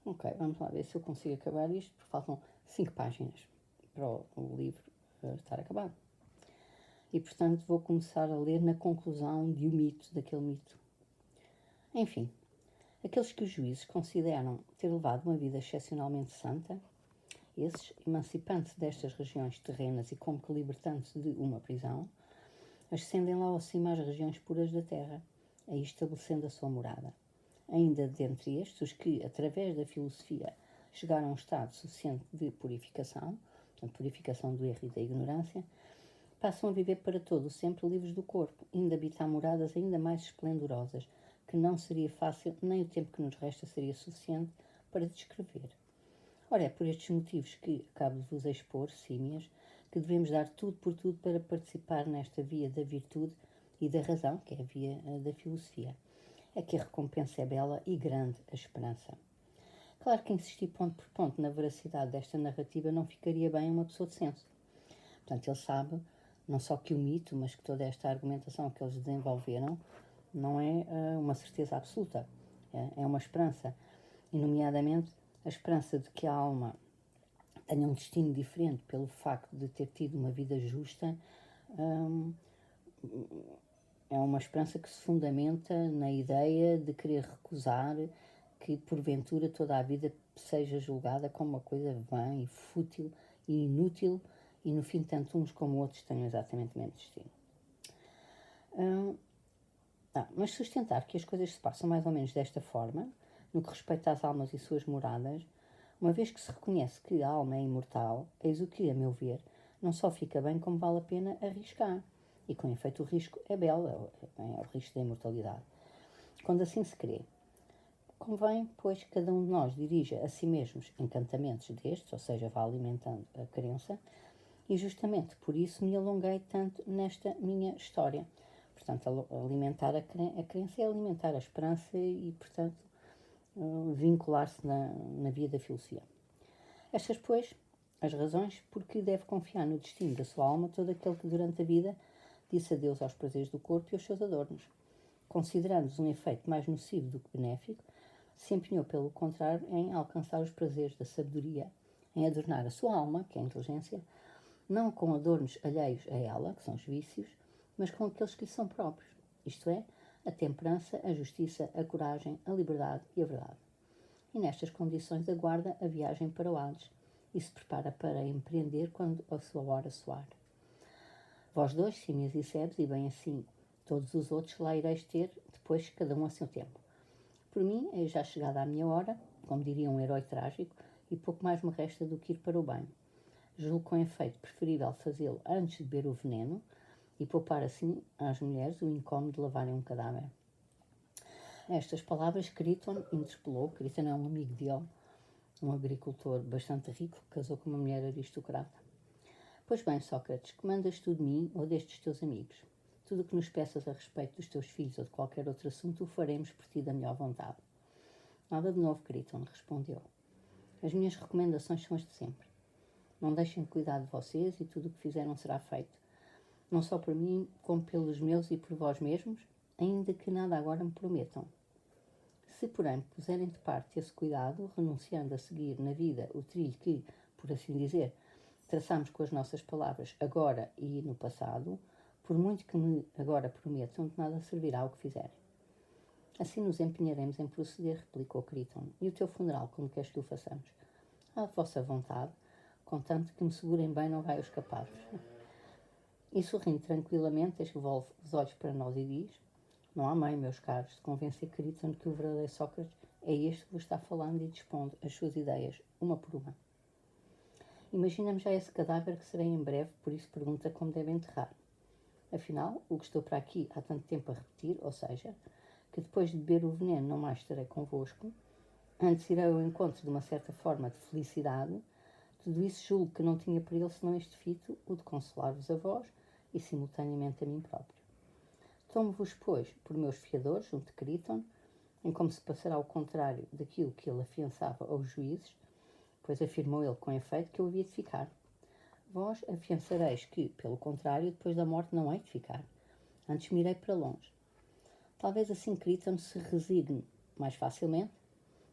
Ok, vamos lá ver se eu consigo acabar isto, porque faltam 5 páginas para o livro estar acabado. E, portanto, vou começar a ler na conclusão de um mito, daquele mito. Enfim, aqueles que os juízes consideram ter levado uma vida excepcionalmente santa, esses, emancipando-se destas regiões terrenas e como que libertando-se de uma prisão, ascendem lá ao cima às regiões puras da terra, aí estabelecendo a sua morada. Ainda dentre estes, os que, através da filosofia, chegaram a um estado suficiente de purificação, portanto, purificação do erro e da ignorância, passam a viver para todo sempre livres do corpo, indo habitar moradas ainda mais esplendorosas, que não seria fácil, nem o tempo que nos resta seria suficiente para descrever. Ora, é por estes motivos que acabo de vos expor, símias, que devemos dar tudo por tudo para participar nesta via da virtude e da razão, que é a via da filosofia. É que a recompensa é bela e grande a esperança. Claro que insistir ponto por ponto na veracidade desta narrativa não ficaria bem a uma pessoa de senso. Portanto, ele sabe não só que o mito, mas que toda esta argumentação que eles desenvolveram não é uma certeza absoluta, é uma esperança, e nomeadamente a esperança de que a alma tenha um destino diferente pelo facto de ter tido uma vida justa, é uma esperança que se fundamenta na ideia de querer recusar que porventura toda a vida seja julgada como uma coisa vã e fútil e inútil e no fim tanto uns como outros tenham exatamente o mesmo destino. Mas sustentar que as coisas se passam mais ou menos desta forma, no que respeita às almas e suas moradas, uma vez que se reconhece que a alma é imortal, eis o que, a meu ver, não só fica bem como vale a pena arriscar. E com efeito o risco é belo, é o risco da imortalidade. Quando assim se crê, convém, pois, que cada um de nós dirija a si mesmos encantamentos destes, ou seja, vá alimentando a crença, e justamente por isso me alonguei tanto nesta minha história. Portanto, alimentar a crença é alimentar a esperança e, portanto, vincular-se na via da filosofia. Estas, pois, as razões por que deve confiar no destino da sua alma todo aquele que durante a vida disse adeus aos prazeres do corpo e aos seus adornos, considerando-os um efeito mais nocivo do que benéfico, se empenhou, pelo contrário, em alcançar os prazeres da sabedoria, em adornar a sua alma, que é a inteligência, não com adornos alheios a ela, que são os vícios, mas com aqueles que lhe são próprios, isto é, a temperança, a justiça, a coragem, a liberdade e a verdade. E nestas condições aguarda a viagem para o Hades e se prepara para empreender quando a sua hora soar. Vós dois, símias e sebes, e bem assim todos os outros lá ireis ter, depois cada um a seu tempo. Por mim, é já chegada a minha hora, como diria um herói trágico, e pouco mais me resta do que ir para o banho. Julgo com efeito preferível fazê-lo antes de beber o veneno e poupar assim às mulheres o incómodo de lavarem um cadáver. Estas palavras Criton interpelou. Criton é um amigo dele, um agricultor bastante rico que casou com uma mulher aristocrata. Pois bem, Sócrates, que mandas tu de mim ou destes teus amigos? Tudo o que nos peças a respeito dos teus filhos ou de qualquer outro assunto o faremos por ti da melhor vontade. Nada de novo, Criton, respondeu. As minhas recomendações são as de sempre. Não deixem de cuidar de vocês e tudo o que fizerem será feito, não só por mim, como pelos meus e por vós mesmos, ainda que nada agora me prometam. Se, porém, puserem de parte esse cuidado, renunciando a seguir na vida o trilho que, por assim dizer, traçamos com as nossas palavras agora e no passado, por muito que me agora prometam, de nada servirá o que fizerem. Assim nos empenharemos em proceder, replicou Criton. E o teu funeral, como queres que o façamos? À vossa vontade, contanto que me segurem bem, não vai escapar-vos. E sorrindo tranquilamente, volve os olhos para nós e diz: não há meio, meus caros, de convencer Criton que o verdadeiro Sócrates é este que vos está falando e dispondo as suas ideias, uma por uma. Imaginamos já esse cadáver que serei em breve, por isso pergunta como deve enterrar. Afinal, o que estou para aqui há tanto tempo a repetir, ou seja, que depois de beber o veneno não mais estarei convosco, antes irei ao encontro de uma certa forma de felicidade, tudo isso julgo que não tinha para ele senão este fito, o de consolar-vos a vós e simultaneamente a mim próprio. Tomo-vos, pois, por meus fiadores, junto de Criton, em como se passará ao contrário daquilo que ele afiançava aos juízes, pois afirmou ele com efeito que eu havia de ficar. Vós afiançareis que, pelo contrário, depois da morte não hei de ficar. Antes me irei para longe. Talvez assim Criton se resigne mais facilmente,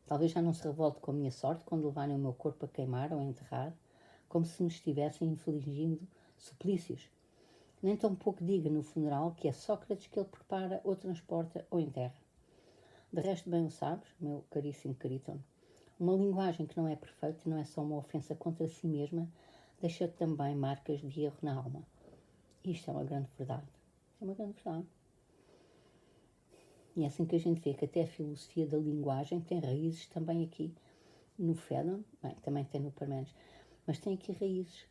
Talvez já não se revolte com a minha sorte quando levarem o meu corpo a queimar ou a enterrar, como se me estivessem infligindo suplícios. Nem tão pouco diga no funeral que é Sócrates que ele prepara ou transporta ou enterra. De resto, bem o sabes, meu caríssimo Cariton, uma linguagem que não é perfeita não é só uma ofensa contra si mesma, deixa também marcas de erro na alma. Isto é uma grande verdade. É uma grande verdade. E é assim que a gente vê que até a filosofia da linguagem tem raízes também aqui no Fédon, bem, também tem no Parménides, mas tem aqui raízes.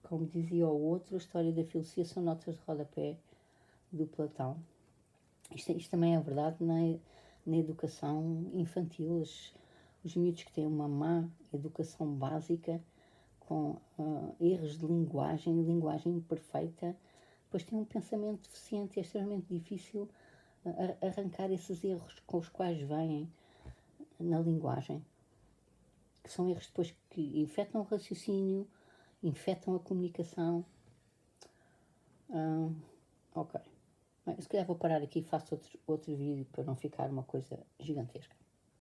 Como dizia o outro, a história da filosofia são notas de rodapé do Platão. Isto também é verdade na educação infantil. Os miúdos que têm uma má educação básica, com erros de linguagem imperfeita, depois têm um pensamento deficiente e é extremamente difícil arrancar esses erros com os quais vêm na linguagem, que são erros depois que infectam o raciocínio, infectam a comunicação. Ok. Bem, se calhar vou parar aqui e faço outro vídeo para não ficar uma coisa gigantesca.